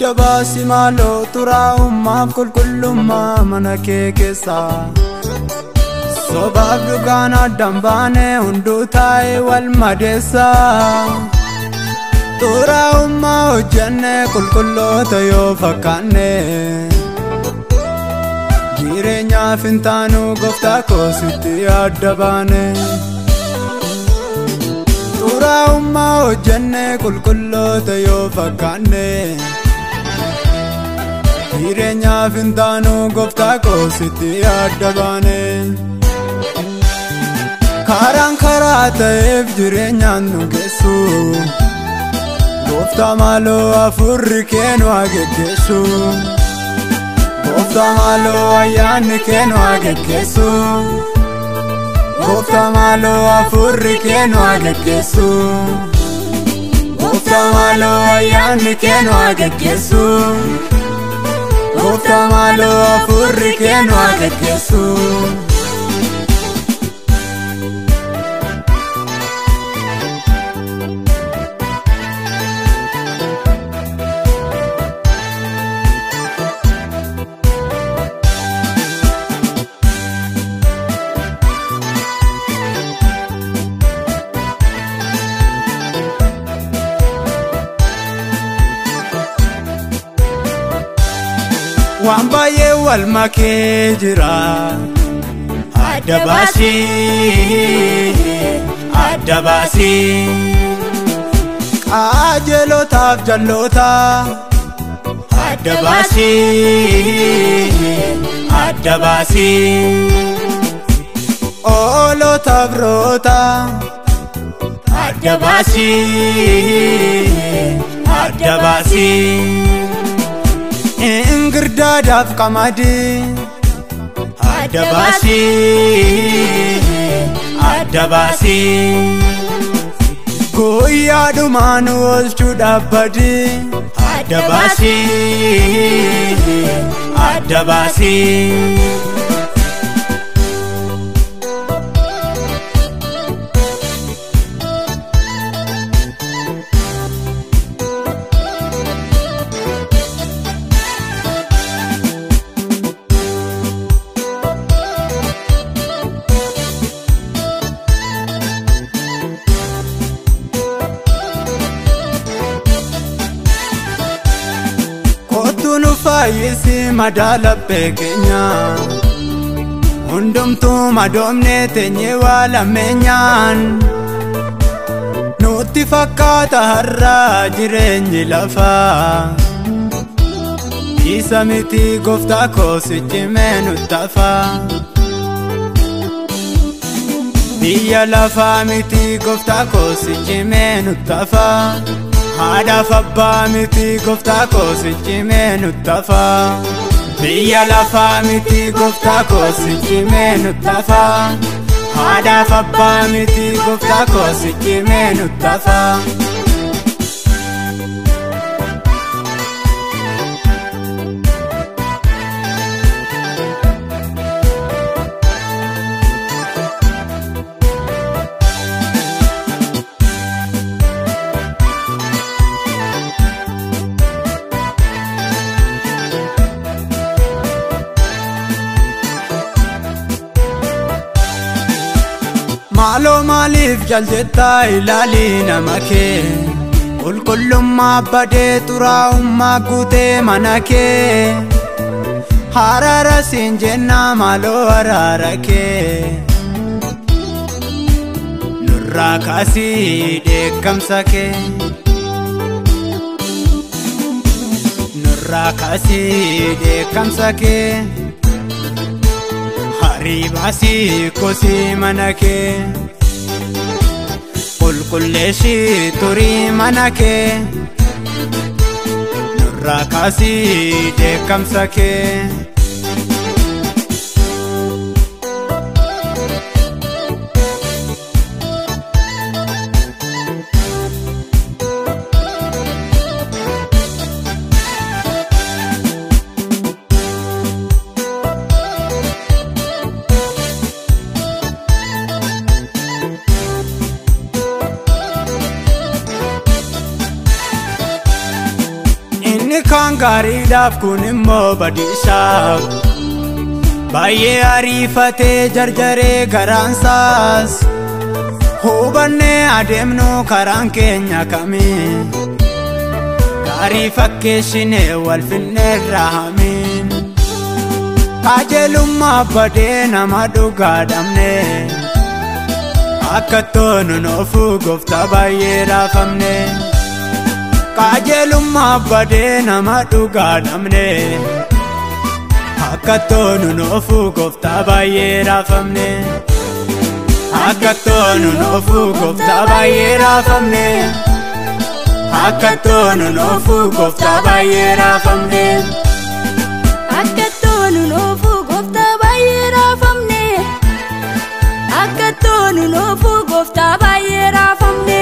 Adabasi malo tura ummaaf qulqullummaa mana kee keessa sobaaf dhugaan addaan baane hunduu taa'ee wal madeessa tura ummaa hojjenne qulqulloota yoo fakkaanne jireenyaaf hin taanu gooftaa koo sitti adda baane tura ummaa hojjenne qulqulloota yoo fakkaanne jireenyaaf hin taanu gooftaa koo sitti adda baane karaan karaa ta'eef jireenyaan nu geessu gooftaa maaloo hafuurri kee nu haa geggeessu gooftaa maaloo ayyaanni kee nu haa geggeessu gooftaa maaloo hafuurri kee nu haa geggeessu gooftaa maaloo ayyaanni kee nu haa geggeessu gooftaa maaloo hafuurri kee nu haa geggeessu waan baay'ee wal makee jira adda baasii qajeelotaaf jalloota adda baasii oolootaaf roota adda baasii ingirdaadhaaf qamadii adda baasii guyyaadhumaan oolchuudhaaf badii adda baasii fayyisi madaala beekenya hundumtuu madoomne teenye waa lameenyaan nutti fakkaata har'aa jireenyi lafaa isa miti gooftaa koo sichimee nuttafa biyya lafaa miti gooftaa koo sichimee nuttafa haadhaaf abbaa miti gooftaa koo sichimee nuttafa biyya lafaa miti gooftaa koo sichimee nuttafa haadhaaf abbaa miti gooftaa koo sichimee nuttafa maaloo maaliif jaljettaa ilaalii nama kee qulqullummaa badee xuraa'ummaa guutee mana kee haraara siin jennaa maaloo haraara kee nurraa kaasii dheekkamsa kee nurraa kaasii dheekkamsa kee ribaasii kosii mana kee qulqulleeshii turii mana kee nurraa kaasii dheekkamsa kee waan gaariidhaaf kun immoo badiisaaf baay'ee ariifatee jarjaree garaansaas hubannee adeemnu karaan keenya kamii gaarii fakkeessinee wal finneerraa hamiin qajeelummaa badee nama dhugaa dhabne akka toonu noofuu gooftaa baay'ee raafamne qajeelummaa badee nama dhugaa dhabne akka toonu noofuu gooftaa baay'ee raafamne akka toonu noofuu gooftaa baay'ee raafamne akka toonu noofuu gooftaa baay'ee raafamne akka toonu noofuu gooftaa baay'ee raafamne akka toonu noofuu gooftaa baay'ee raafamne